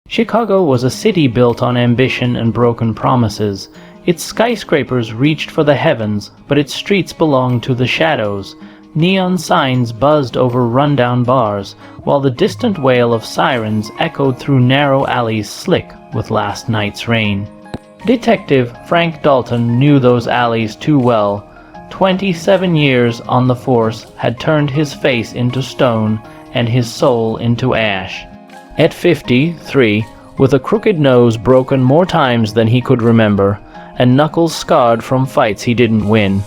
Chicago was a city built on ambition and broken promises. Its skyscrapers reached for the heavens, but its streets belonged to the shadows. Neon signs buzzed over rundown bars, while the distant wail of sirens echoed through narrow alleys slick with last night's rain. Detective Frank Dalton knew those alleys too well. 27 years on the force had turned his face into stone and his soul into ash. At 53, with a crooked nose broken more times than he could remember, and knuckles scarred from fights he didn't win,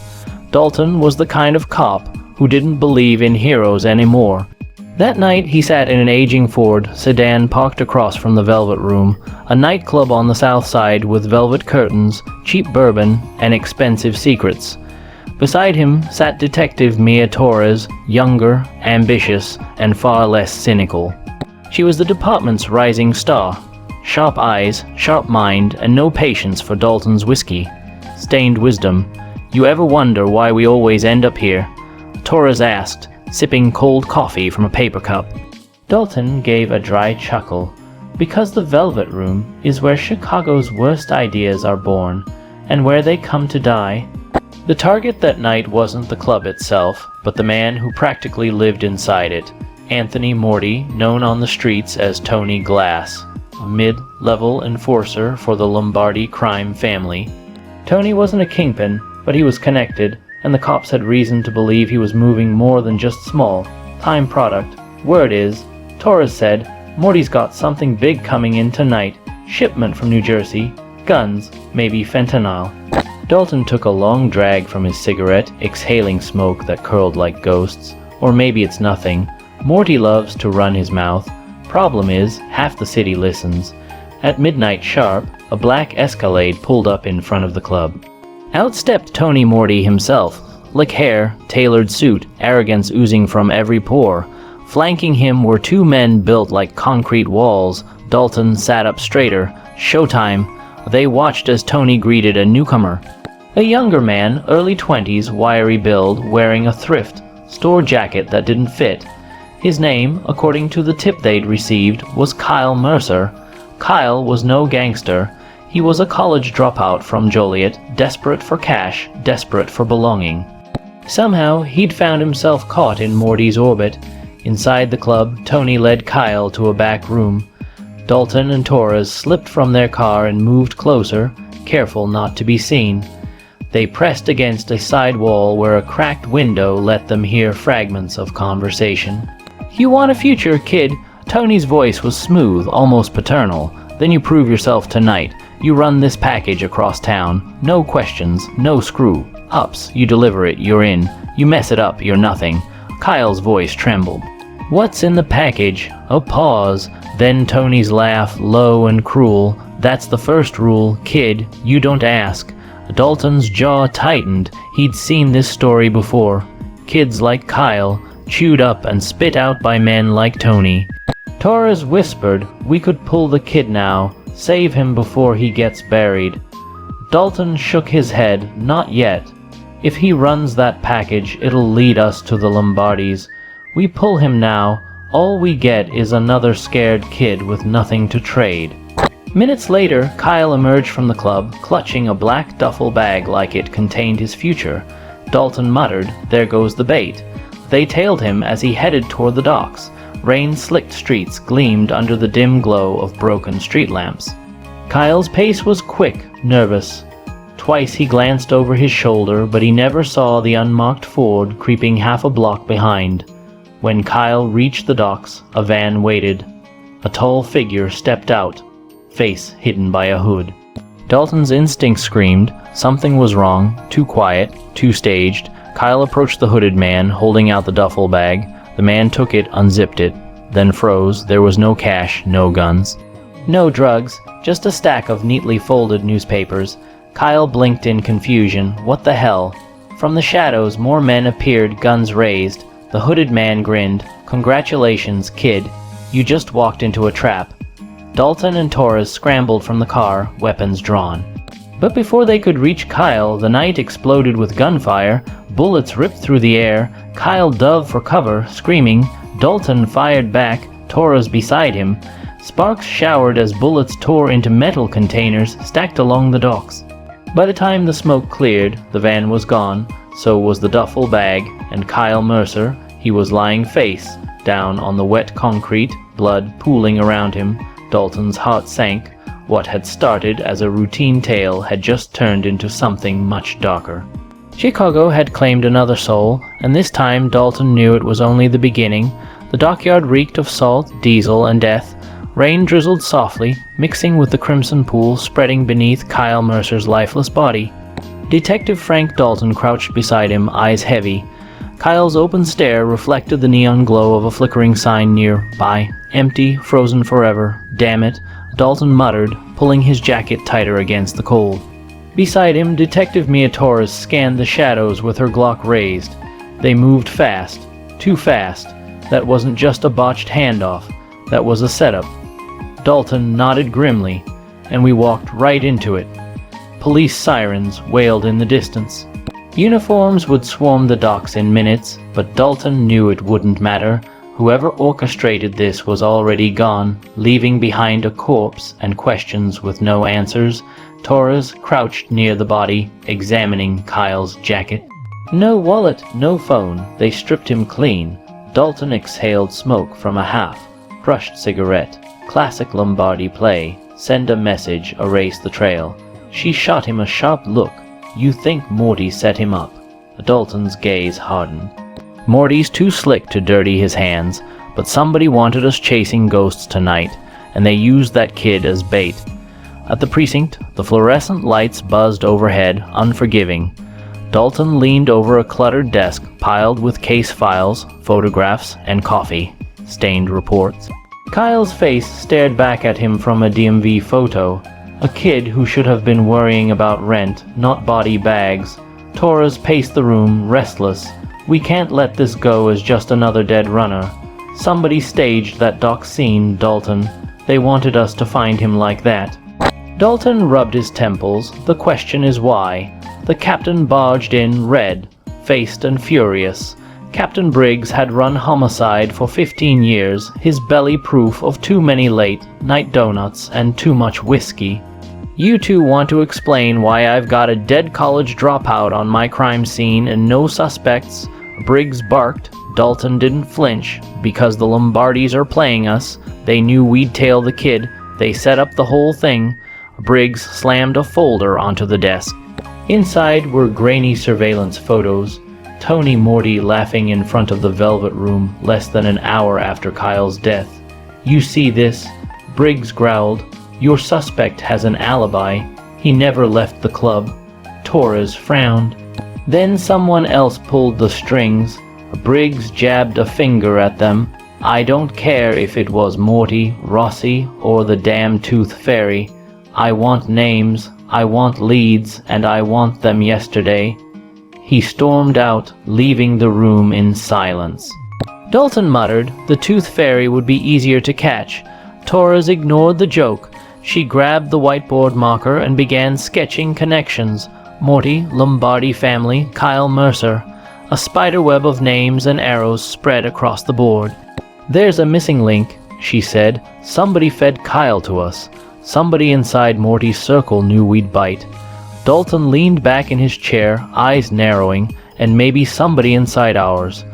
Dalton was the kind of cop who didn't believe in heroes anymore. That night he sat in an aging Ford sedan parked across from the Velvet Room, a nightclub on the south side with velvet curtains, cheap bourbon, and expensive secrets. Beside him sat Detective Mia Torres, younger, ambitious, and far less cynical. She was the department's rising star. Sharp eyes, sharp mind, and no patience for Dalton's whiskey. Stained wisdom. "You ever wonder why we always end up here?" Torres asked, sipping cold coffee from a paper cup. Dalton gave a dry chuckle. Because the Velvet Room is where Chicago's worst ideas are born, and where they come to die. The target that night wasn't the club itself, but the man who practically lived inside it. Anthony Morty, known on the streets as Tony Glass, a mid-level enforcer for the Lombardi crime family. Tony wasn't a kingpin, but he was connected, and the cops had reason to believe he was moving more than just small, time product. Word is, Torres said, Morty's got something big coming in tonight, shipment from New Jersey, guns, maybe fentanyl. Dalton took a long drag from his cigarette, exhaling smoke that curled like ghosts. Or maybe it's nothing. Morty loves to run his mouth. Problem is, half the city listens. At midnight sharp, a black Escalade pulled up in front of the club. Out stepped Tony Morty himself. Slick hair, tailored suit, arrogance oozing from every pore. Flanking him were two men built like concrete walls. Dalton sat up straighter. Showtime. They watched as Tony greeted a newcomer. A younger man, early 20s, wiry build, wearing a thrift store jacket that didn't fit. His name, according to the tip they'd received, was Kyle Mercer. Kyle was no gangster. He was a college dropout from Joliet, desperate for cash, desperate for belonging. Somehow, he'd found himself caught in Morty's orbit. Inside the club, Tony led Kyle to a back room. Dalton and Torres slipped from their car and moved closer, careful not to be seen. They pressed against a side wall where a cracked window let them hear fragments of conversation. "You want a future, kid?" Tony's voice was smooth, almost paternal. "Then you prove yourself tonight. You run this package across town. No questions, no screw. Ups, you deliver it, you're in. You mess it up, you're nothing." Kyle's voice trembled. "What's in the package?" A pause. Then Tony's laugh, low and cruel. "That's the first rule, kid. You don't ask." Dalton's jaw tightened. He'd seen this story before. Kids like Kyle, chewed up and spit out by men like Tony. Torres whispered, "We could pull the kid now. Save him before he gets buried." Dalton shook his head. "Not yet. If he runs that package, it'll lead us to the Lombardis. We pull him now. All we get is another scared kid with nothing to trade." Minutes later, Kyle emerged from the club, clutching a black duffel bag like it contained his future. Dalton muttered, "There goes the bait." They tailed him as he headed toward the docks. Rain-slicked streets gleamed under the dim glow of broken street lamps. Kyle's pace was quick, nervous. Twice he glanced over his shoulder, but he never saw the unmarked Ford creeping half a block behind. When Kyle reached the docks, a van waited. A tall figure stepped out, face hidden by a hood. Dalton's instinct screamed. Something was wrong, too quiet, too staged. Kyle approached the hooded man, holding out the duffel bag. The man took it, unzipped it, then froze. There was no cash, no guns. No drugs, just a stack of neatly folded newspapers. Kyle blinked in confusion. What the hell? From the shadows, more men appeared, guns raised. The hooded man grinned. "Congratulations, kid. You just walked into a trap." Dalton and Torres scrambled from the car, weapons drawn. But before they could reach Kyle, the night exploded with gunfire. Bullets ripped through the air. Kyle dove for cover, screaming. Dalton fired back, Torres beside him. Sparks showered as bullets tore into metal containers stacked along the docks. By the time the smoke cleared, the van was gone, so was the duffel bag, and Kyle Mercer, he was lying face down on the wet concrete, blood pooling around him. Dalton's heart sank. What had started as a routine tale had just turned into something much darker. Chicago had claimed another soul, and this time Dalton knew it was only the beginning. The dockyard reeked of salt, diesel, and death. Rain drizzled softly, mixing with the crimson pool spreading beneath Kyle Mercer's lifeless body. Detective Frank Dalton crouched beside him, eyes heavy. Kyle's open stare reflected the neon glow of a flickering sign nearby. Empty, frozen forever. Damn it, Dalton muttered, pulling his jacket tighter against the cold. Beside him, Detective Mia Torres scanned the shadows with her Glock raised. They moved fast. Too fast. That wasn't just a botched handoff. That was a setup. Dalton nodded grimly, and we walked right into it. Police sirens wailed in the distance. Uniforms would swarm the docks in minutes, but Dalton knew it wouldn't matter. Whoever orchestrated this was already gone, leaving behind a corpse and questions with no answers. Torres crouched near the body, examining Kyle's jacket. No wallet, no phone. They stripped him clean. Dalton exhaled smoke from a half-crushed cigarette. Classic Lombardi play. Send a message, erase the trail. She shot him a sharp look. You think Morty set him up. Dalton's gaze hardened. Morty's too slick to dirty his hands, but somebody wanted us chasing ghosts tonight, and they used that kid as bait. At the precinct, the fluorescent lights buzzed overhead, unforgiving. Dalton leaned over a cluttered desk piled with case files, photographs, and coffee-stained reports. Kyle's face stared back at him from a DMV photo. A kid who should have been worrying about rent, not body bags. Torres paced the room, restless. We can't let this go as just another dead runner. Somebody staged that dock scene, Dalton. They wanted us to find him like that. Dalton rubbed his temples. The question is why. The captain barged in, red, faced and furious. Captain Briggs had run homicide for 15 years, his belly proof of too many late-night donuts and too much whiskey. You two want to explain why I've got a dead college dropout on my crime scene and no suspects. Briggs barked. Dalton didn't flinch. Because the Lombardis are playing us. They knew we'd tail the kid. They set up the whole thing. Briggs slammed a folder onto the desk. Inside were grainy surveillance photos. Tony Morty laughing in front of the Velvet Room less than an hour after Kyle's death. You see this? Briggs growled. Your suspect has an alibi. He never left the club. Torres frowned. Then someone else pulled the strings. Briggs jabbed a finger at them. I don't care if it was Morty, Rossi, or the damn Tooth Fairy. I want names, I want leads, and I want them yesterday. He stormed out, leaving the room in silence. Dalton muttered the Tooth Fairy would be easier to catch. Torres ignored the joke. She grabbed the whiteboard marker and began sketching connections. Morty, Lombardi family, Kyle Mercer. A spiderweb of names and arrows spread across the board. There's a missing link, she said. Somebody fed Kyle to us. Somebody inside Morty's circle knew we'd bite. Dalton leaned back in his chair, eyes narrowing, and maybe somebody inside ours.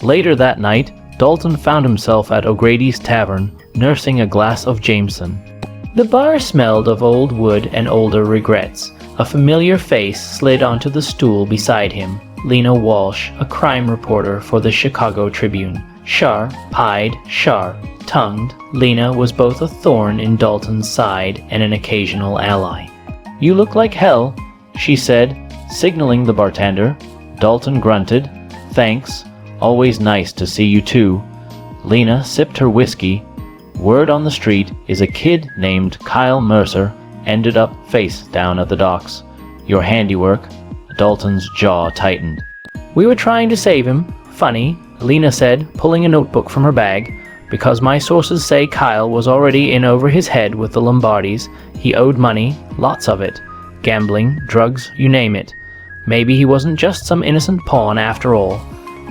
Later that night, Dalton found himself at O'Grady's Tavern, nursing a glass of Jameson. The bar smelled of old wood and older regrets. A familiar face slid onto the stool beside him. Lena Walsh, a crime reporter for the Chicago Tribune. Sharp-eyed, sharp-tongued, Lena was both a thorn in Dalton's side and an occasional ally. You look like hell, she said, signaling the bartender. Dalton grunted. Thanks. Always nice to see you too. Lena sipped her whiskey. Word on the street is a kid named Kyle Mercer ended up face down at the docks. Your handiwork. Dalton's jaw tightened. We were trying to save him. Funny, Lena said, pulling a notebook from her bag. Because my sources say Kyle was already in over his head with the Lombardis. He owed money, lots of it. Gambling, drugs, you name it. Maybe he wasn't just some innocent pawn after all.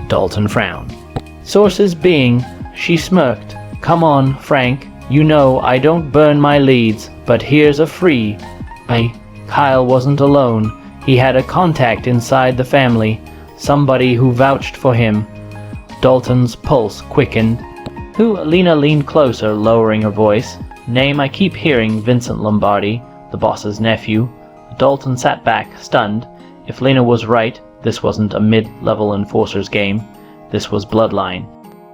Dalton frowned. Sources being, she smirked. Come on, Frank, You know I don't burn my leads, but here's a free. Kyle wasn't alone. He had a contact inside the family, somebody who vouched for him. Dalton's pulse quickened. Who? Lena leaned closer, lowering her voice. Name I keep hearing, Vincent Lombardi, the boss's nephew. Dalton sat back, stunned. If Lena was right, this wasn't a mid-level enforcer's game. This was bloodline.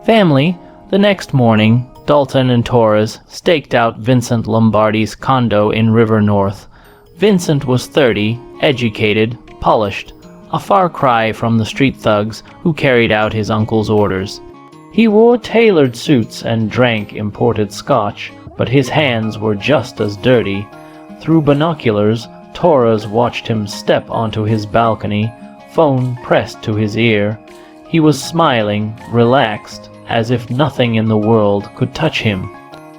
Family. The next morning, Dalton and Torres staked out Vincent Lombardi's condo in River North. Vincent was 30, educated, polished, a far cry from the street thugs who carried out his uncle's orders. He wore tailored suits and drank imported scotch, but his hands were just as dirty. Through binoculars, Torres watched him step onto his balcony, phone pressed to his ear. He was smiling, relaxed, as if nothing in the world could touch him.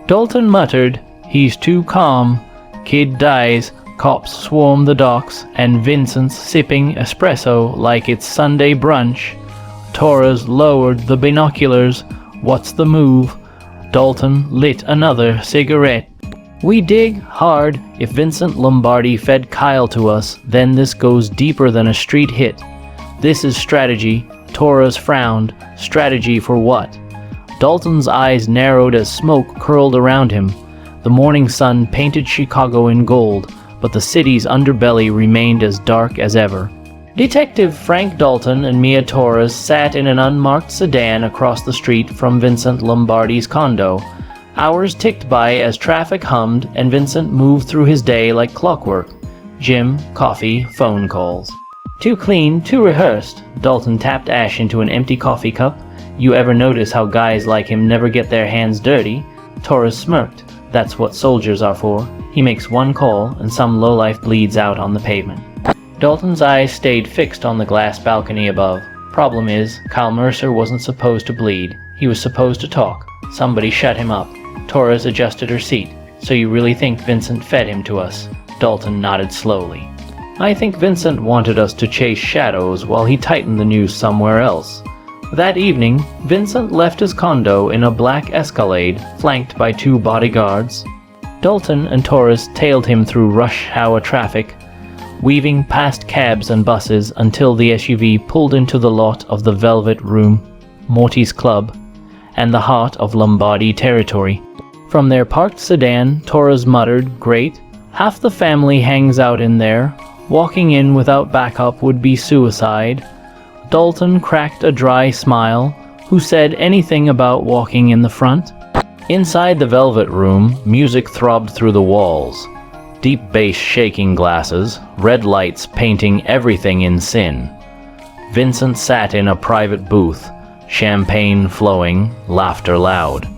Dalton muttered, "He's too calm. Kid dies, cops swarm the docks, and Vincent's sipping espresso like it's Sunday brunch." Torres lowered the binoculars. "What's the move?" Dalton lit another cigarette. "We dig hard. If Vincent Lombardi fed Kyle to us, then this goes deeper than a street hit. This is strategy." Torres frowned. Strategy for what? Dalton's eyes narrowed as smoke curled around him. The morning sun painted Chicago in gold, but the city's underbelly remained as dark as ever. Detective Frank Dalton and Mia Torres sat in an unmarked sedan across the street from Vincent Lombardi's condo. Hours ticked by as traffic hummed, and Vincent moved through his day like clockwork. Gym, coffee, phone calls. "Too clean, too rehearsed." Dalton tapped ash into an empty coffee cup. "You ever notice how guys like him never get their hands dirty?" Torres smirked. "That's what soldiers are for. He makes one call, and some lowlife bleeds out on the pavement." Dalton's eyes stayed fixed on the glass balcony above. Problem is, Kyle Mercer wasn't supposed to bleed. He was supposed to talk. Somebody shut him up. Torres adjusted her seat. "So you really think Vincent fed him to us?" Dalton nodded slowly. "I think Vincent wanted us to chase shadows while he tightened the noose somewhere else." That evening, Vincent left his condo in a black Escalade, flanked by 2 bodyguards. Dalton and Torres tailed him through rush hour traffic, weaving past cabs and buses until the SUV pulled into the lot of the Velvet Room, Morty's Club, and the heart of Lombardi territory. From their parked sedan, Torres muttered, "Great. Half the family hangs out in there. Walking in without backup would be suicide." Dalton cracked a dry smile. "Who said anything about walking in the front?" Inside the Velvet Room, music throbbed through the walls. Deep bass shaking glasses, red lights painting everything in sin. Vincent sat in a private booth, champagne flowing, laughter loud.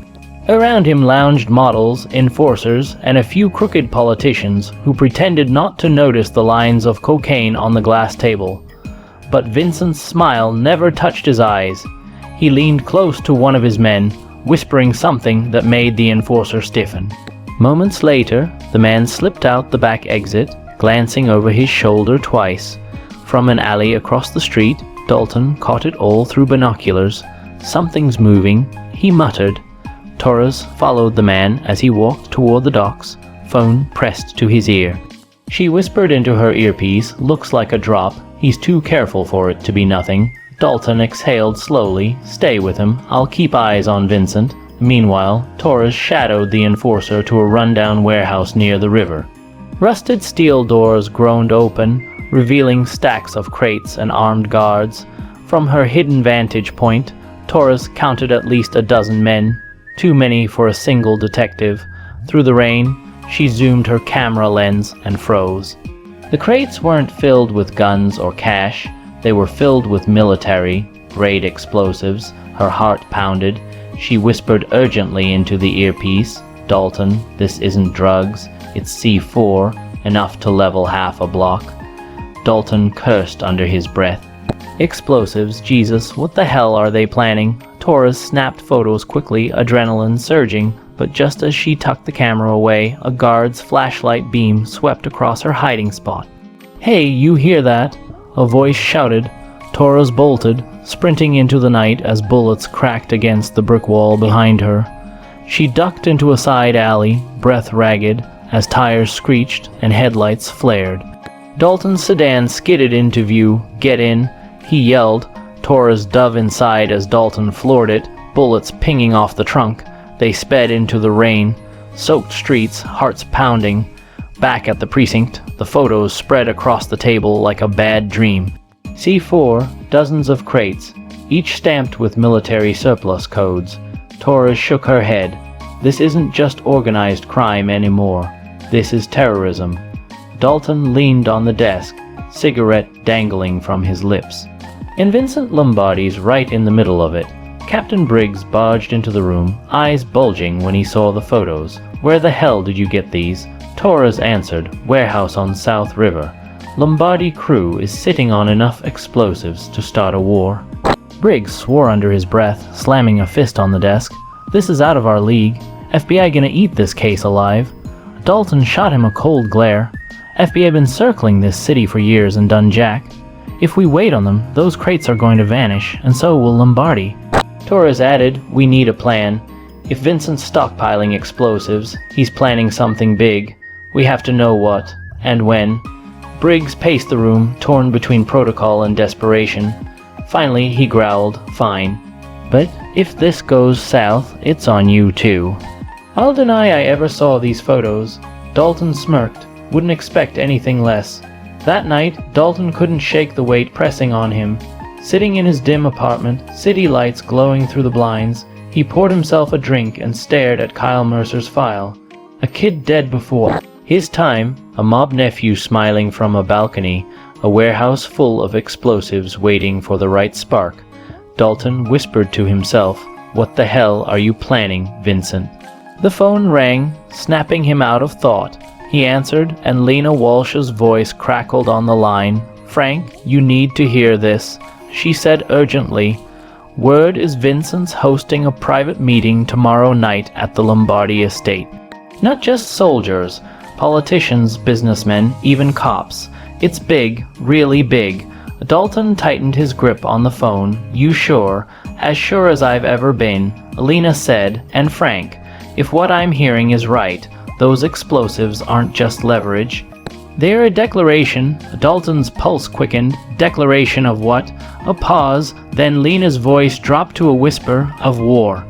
Around him lounged models, enforcers, and a few crooked politicians who pretended not to notice the lines of cocaine on the glass table. But Vincent's smile never touched his eyes. He leaned close to one of his men, whispering something that made the enforcer stiffen. Moments later, the man slipped out the back exit, glancing over his shoulder twice. From an alley across the street, Dalton caught it all through binoculars. "Something's moving," he muttered. Torres followed the man as he walked toward the docks, phone pressed to his ear. She whispered into her earpiece, "Looks like a drop. He's too careful for it to be nothing." Dalton exhaled slowly. "Stay with him. I'll keep eyes on Vincent." Meanwhile, Torres shadowed the enforcer to a rundown warehouse near the river. Rusted steel doors groaned open, revealing stacks of crates and armed guards. From her hidden vantage point, Torres counted at least a dozen men, too many for a single detective. Through the rain, she zoomed her camera lens and froze. The crates weren't filled with guns or cash. They were filled with military, grade explosives. Her heart pounded. She whispered urgently into the earpiece, "Dalton, this isn't drugs. It's C4, enough to level half a block." Dalton cursed under his breath. "Explosives, Jesus, what the hell are they planning?" Torres snapped photos quickly, adrenaline surging, but just as she tucked the camera away, a guard's flashlight beam swept across her hiding spot. "Hey, you hear that?" a voice shouted. Torres bolted, sprinting into the night as bullets cracked against the brick wall behind her. She ducked into a side alley, breath ragged, as tires screeched and headlights flared. Dalton's sedan skidded into view. "Get in," he yelled. Torres dove inside as Dalton floored it, bullets pinging off the trunk. They sped into the rain, soaked streets, hearts pounding. Back at the precinct, the photos spread across the table like a bad dream. C4, dozens of crates, each stamped with military surplus codes. Torres shook her head. This isn't just organized crime anymore. This is terrorism. Dalton leaned on the desk, cigarette dangling from his lips. And Vincent Lombardi's right in the middle of it. Captain Briggs barged into the room, eyes bulging when he saw the photos. "Where the hell did you get these?" Torres answered, "Warehouse on South River. Lombardi crew is sitting on enough explosives to start a war." Briggs swore under his breath, slamming a fist on the desk. "This is out of our league. FBI gonna eat this case alive." Dalton shot him a cold glare. "FBI been circling this city for years and done jack. If we wait on them, those crates are going to vanish, and so will Lombardi." Torres added, "We need a plan. If Vincent's stockpiling explosives, he's planning something big. We have to know what, and when." Briggs paced the room, torn between protocol and desperation. Finally, he growled, "Fine. But if this goes south, it's on you too." "I'll deny I ever saw these photos." Dalton smirked. Wouldn't expect anything less. That night, Dalton couldn't shake the weight pressing on him. Sitting in his dim apartment, city lights glowing through the blinds, he poured himself a drink and stared at Kyle Mercer's file. A kid dead before his time, a mob nephew smiling from a balcony, a warehouse full of explosives waiting for the right spark. Dalton whispered to himself, "What the hell are you planning, Vincent?" The phone rang, snapping him out of thought. He answered, and Lena Walsh's voice crackled on the line. "Frank, you need to hear this," she said urgently. "Word is Vincent's hosting a private meeting tomorrow night at the Lombardi estate. Not just soldiers, politicians, businessmen, even cops. It's big, really big." Dalton tightened his grip on the phone. "You sure? As sure as I've ever been," Lena said. "And Frank, if what I'm hearing is right, those explosives aren't just leverage. They're a declaration." Dalton's pulse quickened. "Declaration of what?" A pause, then Lena's voice dropped to a whisper. "Of war.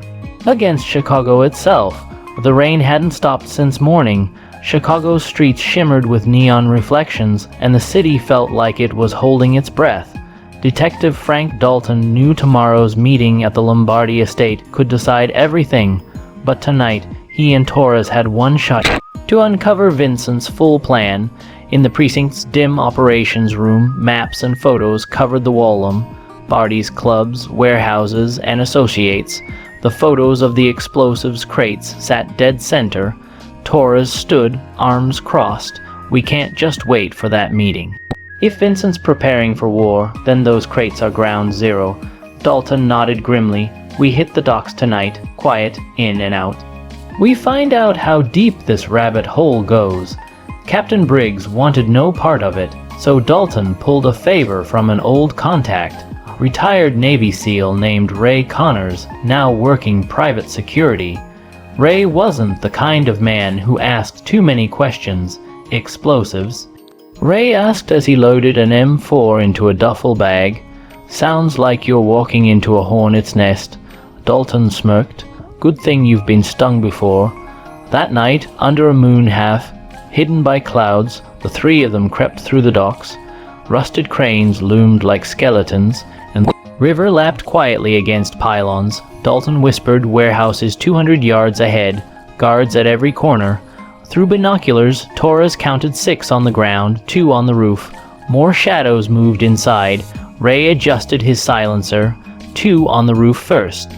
Against Chicago itself." The rain hadn't stopped since morning. Chicago's streets shimmered with neon reflections, and the city felt like it was holding its breath. Detective Frank Dalton knew tomorrow's meeting at the Lombardi estate could decide everything, but tonight he and Torres had one shot to uncover Vincent's full plan. In the precinct's dim operations room, maps and photos covered the wall. Barty's clubs, warehouses, and associates. The photos of the explosives crates sat dead center. Torres stood, arms crossed. "We can't just wait for that meeting. If Vincent's preparing for war, then those crates are ground zero." Dalton nodded grimly. "We hit the docks tonight, quiet, in and out. We find out how deep this rabbit hole goes." Captain Briggs wanted no part of it, so Dalton pulled a favor from an old contact, retired Navy SEAL named Ray Connors, now working private security. Ray wasn't the kind of man who asked too many questions. Explosives? Ray asked as he loaded an M4 into a duffel bag. "Sounds like you're walking into a hornet's nest." Dalton smirked. "Good thing you've been stung before." That night, under a moon half, hidden by clouds, the three of them crept through the docks. Rusted cranes loomed like skeletons, and the river lapped quietly against pylons. Dalton whispered warehouses 200 yards ahead, guards at every corner. Through binoculars, Torres counted 6 on the ground, 2 on the roof. More shadows moved inside. Ray adjusted his silencer. 2 on the roof first.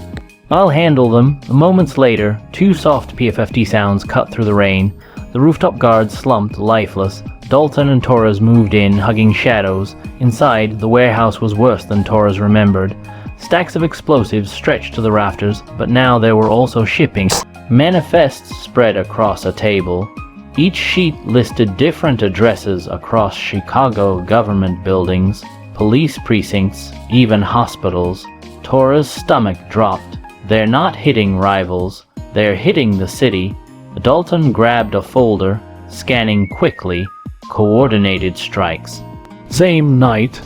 "I'll handle them." Moments later, 2 soft PFFD sounds cut through the rain. The rooftop guards slumped, lifeless. Dalton and Torres moved in, hugging shadows. Inside, the warehouse was worse than Torres remembered. Stacks of explosives stretched to the rafters, but now there were also shipping manifests spread across a table. Each sheet listed different addresses across Chicago government buildings, police precincts, even hospitals. Torres' stomach dropped. "They're not hitting rivals. They're hitting the city. Dalton grabbed a folder, scanning quickly. Coordinated strikes. Same night.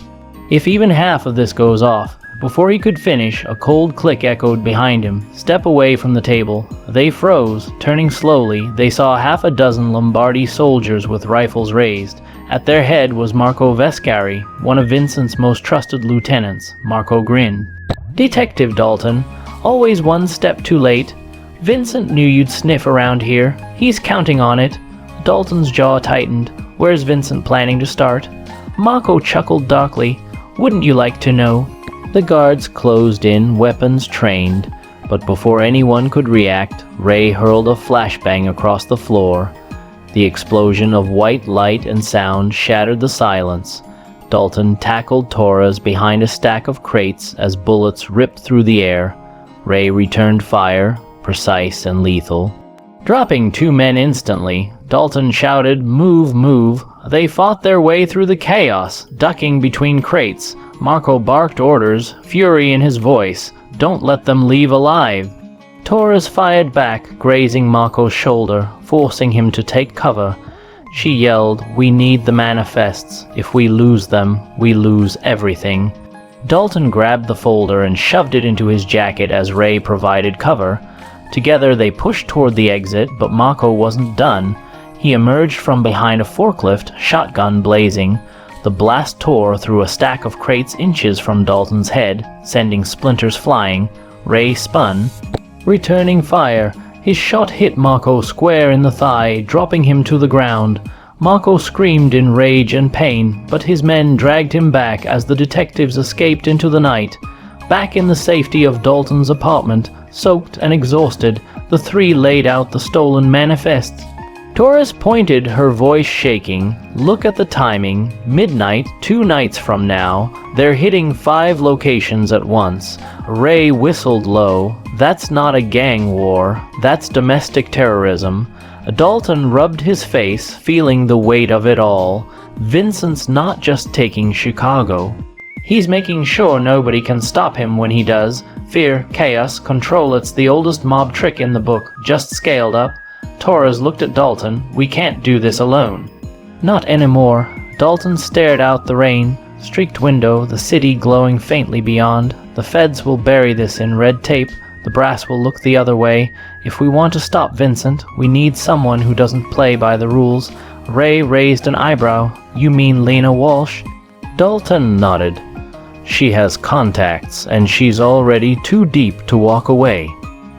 If even half of this goes off, before he could finish, a cold click echoed behind him. Step away from the table. They froze. Turning slowly, they saw half a dozen Lombardi soldiers with rifles raised. At their head was Marco Vescari, one of Vincent's most trusted lieutenants. Marco grinned. Detective Dalton, always one step too late. Vincent knew you'd sniff around here. He's counting on it. Dalton's jaw tightened. Where's Vincent planning to start? Marco chuckled darkly. Wouldn't you like to know? The guards closed in, weapons trained, but before anyone could react, Ray hurled a flashbang across the floor. The explosion of white light and sound shattered the silence. Dalton tackled Torres behind a stack of crates as bullets ripped through the air. Ray returned fire, precise and lethal. Dropping 2 men instantly, Dalton shouted, "Move, move." They fought their way through the chaos, ducking between crates. Marco barked orders, fury in his voice. Don't let them leave alive. Torres fired back, grazing Marco's shoulder, forcing him to take cover. She yelled, "We need the manifests. If we lose them, we lose everything." Dalton grabbed the folder and shoved it into his jacket as Ray provided cover. Together they pushed toward the exit, but Marco wasn't done. He emerged from behind a forklift, shotgun blazing. The blast tore through a stack of crates inches from Dalton's head, sending splinters flying. Ray spun, returning fire. His shot hit Marco square in the thigh, dropping him to the ground. Marco screamed in rage and pain, but his men dragged him back as the detectives escaped into the night. Back in the safety of Dalton's apartment, soaked and exhausted, the three laid out the stolen manifests. Torres pointed, her voice shaking. Look at the timing. Midnight, 2 nights from now. They're hitting 5 locations at once. Ray whistled low. That's not a gang war. That's domestic terrorism. Dalton rubbed his face, feeling the weight of it all. Vincent's not just taking Chicago. He's making sure nobody can stop him when he does. Fear, chaos, control, it's the oldest mob trick in the book, just scaled up. Torres looked at Dalton. We can't do this alone. Not anymore. Dalton stared out the rain. Streaked window, the city glowing faintly beyond. The feds will bury this in red tape. The brass will look the other way. If we want to stop Vincent, we need someone who doesn't play by the rules. Ray raised an eyebrow. You mean Lena Walsh? Dalton nodded. She has contacts, and she's already too deep to walk away.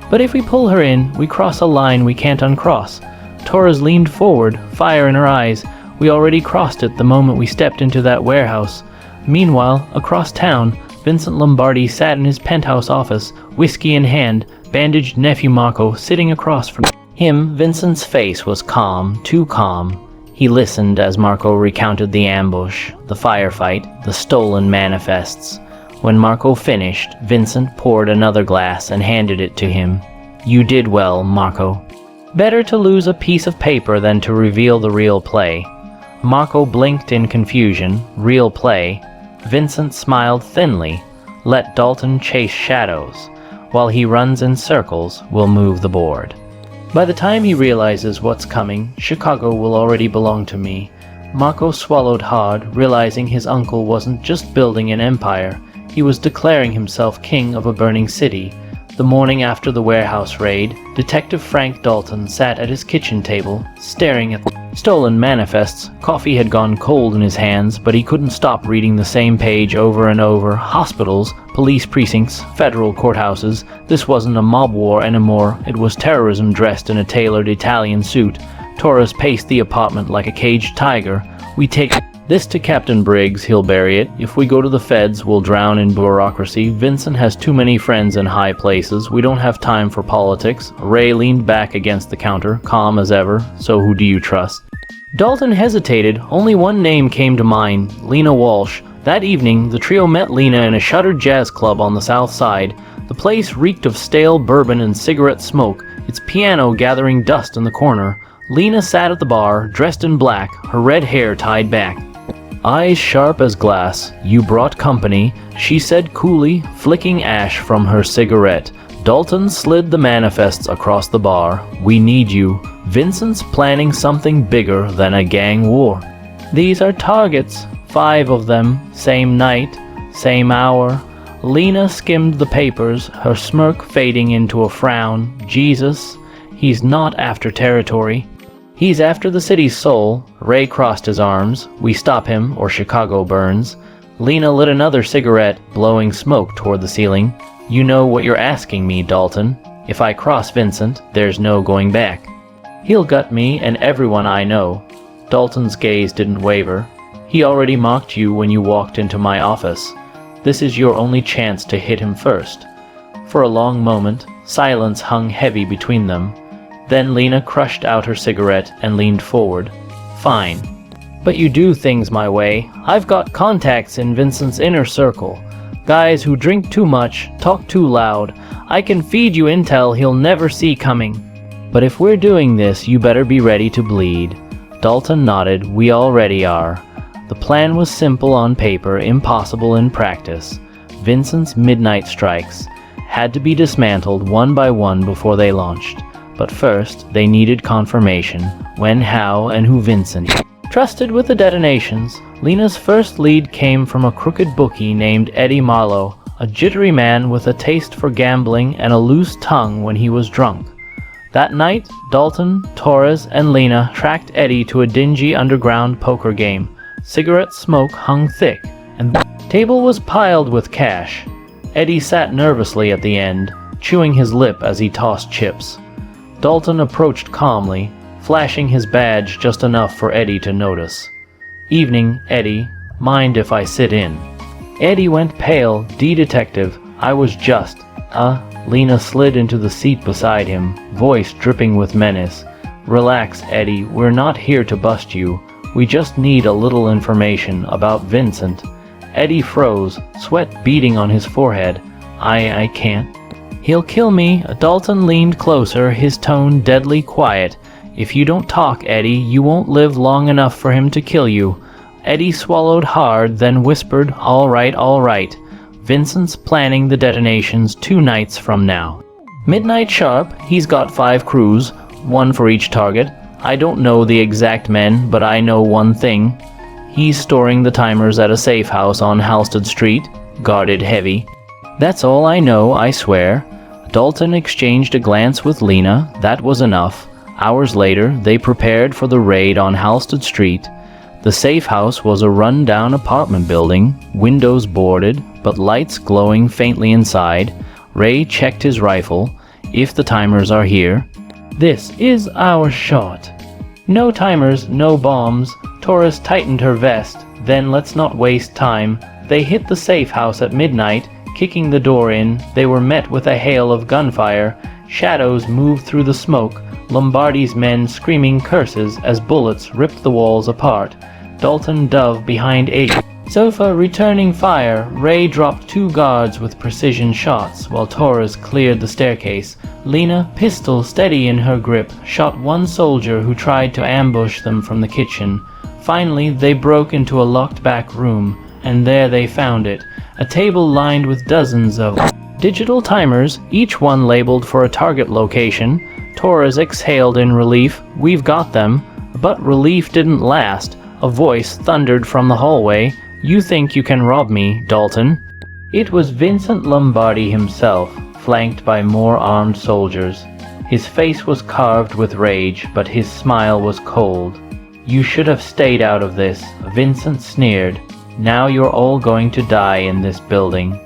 But if we pull her in, we cross a line we can't uncross. Torres leaned forward, fire in her eyes. We already crossed it the moment we stepped into that warehouse. Meanwhile, across town, Vincent Lombardi sat in his penthouse office, whiskey in hand, bandaged nephew Marco sitting across from him. Vincent's face was calm, too calm. He listened as Marco recounted the ambush, the firefight, the stolen manifests. When Marco finished, Vincent poured another glass and handed it to him. You did well, Marco. Better to lose a piece of paper than to reveal the real play. Marco blinked in confusion. Real play. Vincent smiled thinly. Let Dalton chase shadows. While he runs in circles, we'll move the board. By the time he realizes what's coming, Chicago will already belong to me. Marco swallowed hard, realizing his uncle wasn't just building an empire. He was declaring himself king of a burning city. The morning after the warehouse raid, Detective Frank Dalton sat at his kitchen table, staring at the stolen manifests. Coffee had gone cold in his hands, but he couldn't stop reading the same page over and over. Hospitals, police precincts, federal courthouses. This wasn't a mob war anymore. It was terrorism dressed in a tailored Italian suit. Torres paced the apartment like a caged tiger. We take this to Captain Briggs, he'll bury it. If we go to the feds, we'll drown in bureaucracy. Vincent has too many friends in high places. We don't have time for politics. Ray leaned back against the counter, calm as ever. So who do you trust? Dalton hesitated. Only one name came to mind, Lena Walsh. That evening, the trio met Lena in a shuttered jazz club on the south side. The place reeked of stale bourbon and cigarette smoke, its piano gathering dust in the corner. Lena sat at the bar, dressed in black, her red hair tied back. Eyes sharp as glass. You brought company, she said coolly, flicking ash from her cigarette. Dalton slid the manifests across the bar. We need you. Vincent's planning something bigger than a gang war. These are targets. 5 of them. Same night. Same hour. Lena skimmed the papers, her smirk fading into a frown. Jesus, he's not after territory. He's after the city's soul. Ray crossed his arms. We stop him, or Chicago burns. Lena lit another cigarette, blowing smoke toward the ceiling. You know what you're asking me, Dalton. If I cross Vincent, there's no going back. He'll gut me and everyone I know. Dalton's gaze didn't waver. He already mocked you when you walked into my office. This is your only chance to hit him first. For a long moment, silence hung heavy between them. Then Lena crushed out her cigarette and leaned forward. Fine. But you do things my way. I've got contacts in Vincent's inner circle. Guys who drink too much, talk too loud. I can feed you intel he'll never see coming. But if we're doing this, you better be ready to bleed. Dalton nodded. We already are. The plan was simple on paper, impossible in practice. Vincent's midnight strikes had to be dismantled one by one before they launched. But first, they needed confirmation. When, how, and who Vincent trusted with the detonations. Lena's first lead came from a crooked bookie named Eddie Marlowe, a jittery man with a taste for gambling and a loose tongue when he was drunk. That night, Dalton, Torres, and Lena tracked Eddie to a dingy underground poker game. Cigarette smoke hung thick, and the table was piled with cash. Eddie sat nervously at the end, chewing his lip as he tossed chips. Dalton approached calmly, flashing his badge just enough for Eddie to notice. Evening, Eddie. Mind if I sit in? Eddie went pale. D-detective. I was just... Lena slid into the seat beside him, voice dripping with menace. Relax, Eddie. We're not here to bust you. We just need a little information about Vincent. Eddie froze, sweat beading on his forehead. I can't. He'll kill me. Dalton leaned closer, his tone deadly quiet. If you don't talk, Eddie, you won't live long enough for him to kill you. Eddie swallowed hard, then whispered, all right. Vincent's planning the detonations 2 nights from now. Midnight sharp, he's got 5 crews, 1 for each target. I don't know the exact men, but I know one thing. He's storing the timers at a safe house on Halsted Street, guarded heavy. That's all I know, I swear. Dalton exchanged a glance with Lena. That was enough. Hours later, they prepared for the raid on Halsted Street. The safe house was a run-down apartment building, windows boarded, but lights glowing faintly inside. Ray checked his rifle. If the timers are here, this is our shot. No timers, no bombs. Torres tightened her vest. Then let's not waste time. They hit the safe house at midnight, kicking the door in. They were met with a hail of gunfire. Shadows moved through the smoke, Lombardi's men screaming curses as bullets ripped the walls apart. Dalton dove behind Eddie. Sofa returning fire. Ray dropped 2 guards with precision shots, while Torres cleared the staircase. Lena, pistol steady in her grip, shot 1 soldier who tried to ambush them from the kitchen. Finally, they broke into a locked back room, and there they found it. A table lined with dozens of digital timers, each one labeled for a target location. Torres exhaled in relief. We've got them. But relief didn't last. A voice thundered from the hallway. You think you can rob me, Dalton? It was Vincent Lombardi himself, flanked by more armed soldiers. His face was carved with rage, but his smile was cold. You should have stayed out of this, Vincent sneered. Now you're all going to die in this building.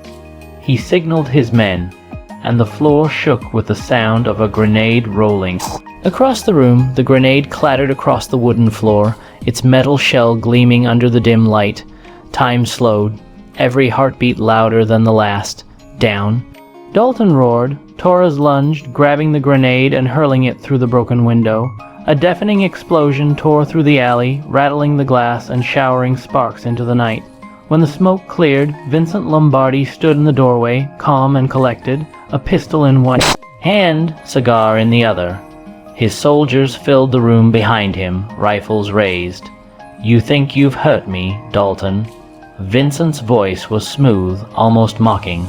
He signaled his men, and the floor shook with the sound of a grenade rolling. Across the room, the grenade clattered across the wooden floor, its metal shell gleaming under the dim light. Time slowed, every heartbeat louder than the last. Down. Dalton roared. Torres lunged, grabbing the grenade and hurling it through the broken window. A deafening explosion tore through the alley, rattling the glass and showering sparks into the night. When the smoke cleared, Vincent Lombardi stood in the doorway, calm and collected, a pistol in one hand, cigar in the other. His soldiers filled the room behind him, rifles raised. You think you've hurt me, Dalton? Vincent's voice was smooth, almost mocking.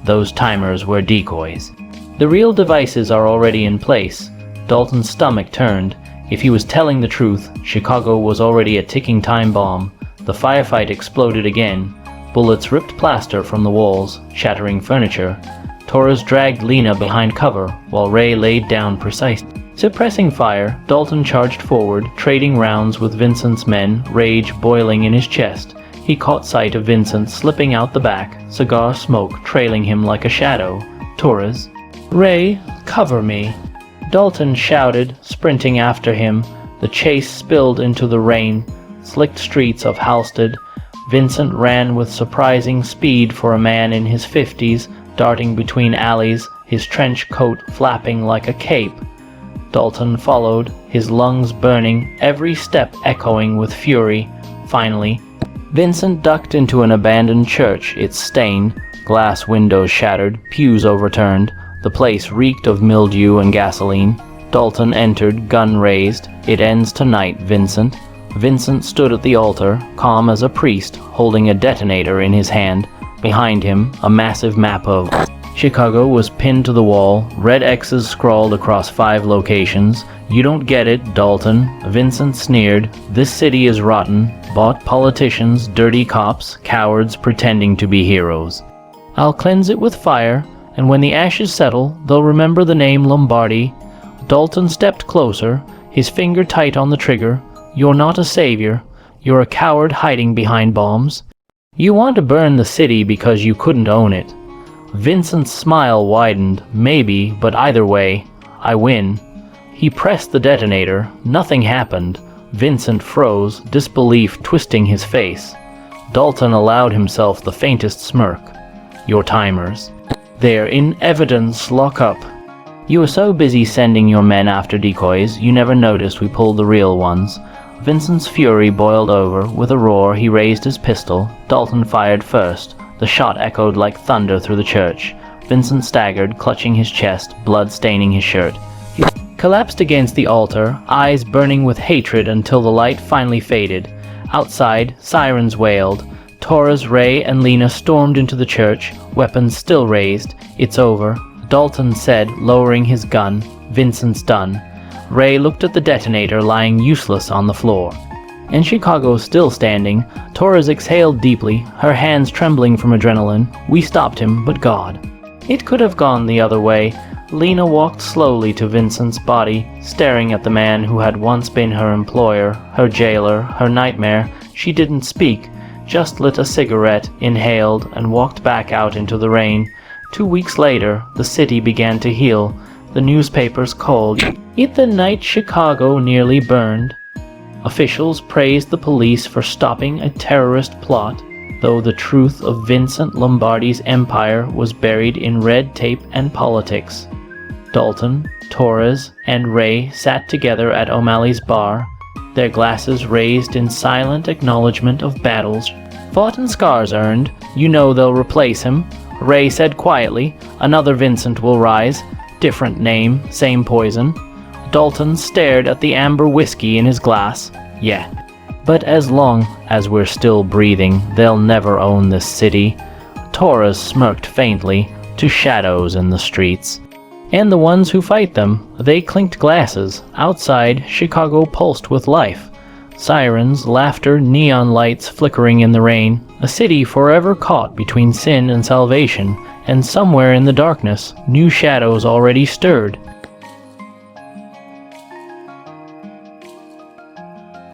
Those timers were decoys. The real devices are already in place. Dalton's stomach turned. If he was telling the truth, Chicago was already a ticking time bomb. The firefight exploded again. Bullets ripped plaster from the walls, shattering furniture. Torres dragged Lena behind cover, while Ray laid down precise. Suppressing fire, Dalton charged forward, trading rounds with Vincent's men, rage boiling in his chest. He caught sight of Vincent slipping out the back, cigar smoke trailing him like a shadow. Torres, "Ray, cover me!" Dalton shouted, sprinting after him. The chase spilled into the rain, slicked streets of Halstead. Vincent ran with surprising speed for a man in his 50s, darting between alleys, his trench coat flapping like a cape. Dalton followed, his lungs burning, every step echoing with fury. Finally, Vincent ducked into an abandoned church, its stained, glass windows shattered, pews overturned. The place reeked of mildew and gasoline. Dalton entered, gun raised. "It ends tonight, Vincent." Vincent stood at the altar, calm as a priest, holding a detonator in his hand. Behind him, a massive map of Chicago was pinned to the wall, red X's scrawled across 5 locations. "You don't get it, Dalton." Vincent sneered. "This city is rotten. Bought politicians, dirty cops, cowards pretending to be heroes. I'll cleanse it with fire, and when the ashes settle, they'll remember the name Lombardi." Dalton stepped closer, his finger tight on the trigger. "You're not a savior. You're a coward hiding behind bombs. You want to burn the city because you couldn't own it." Vincent's smile widened. "Maybe, but either way, I win." He pressed the detonator. Nothing happened. Vincent froze, disbelief twisting his face. Dalton allowed himself the faintest smirk. "Your timers. They're in evidence, lock up." "You were so busy sending your men after decoys, you never noticed we pulled the real ones." Vincent's fury boiled over. With a roar, he raised his pistol. Dalton fired first. The shot echoed like thunder through the church. Vincent staggered, clutching his chest, blood staining his shirt. He collapsed against the altar, eyes burning with hatred until the light finally faded. Outside, sirens wailed. Torres, Ray, and Lena stormed into the church, weapons still raised. "It's over," Dalton said, lowering his gun. "Vincent's done." Ray looked at the detonator lying useless on the floor. In Chicago, still standing, Torres exhaled deeply, her hands trembling from adrenaline. "We stopped him, but God." It could have gone the other way. Lena walked slowly to Vincent's body, staring at the man who had once been her employer, her jailer, her nightmare. She didn't speak, just lit a cigarette, inhaled, and walked back out into the rain. 2 weeks later, the city began to heal. The newspapers called it the night Chicago nearly burned. Officials praised the police for stopping a terrorist plot, though the truth of Vincent Lombardi's empire was buried in red tape and politics. Dalton, Torres, and Ray sat together at O'Malley's bar, their glasses raised in silent acknowledgement of battles fought and scars earned. "You know they'll replace him," Ray said quietly. "Another Vincent will rise. Different name, same poison." Dalton stared at the amber whiskey in his glass. "Yeah, but as long as we're still breathing, they'll never own this city." Torres smirked faintly. "To shadows in the streets. And the ones who fight them." They clinked glasses. Outside, Chicago pulsed with life. Sirens, laughter, neon lights flickering in the rain. A city forever caught between sin and salvation. And somewhere in the darkness, new shadows already stirred.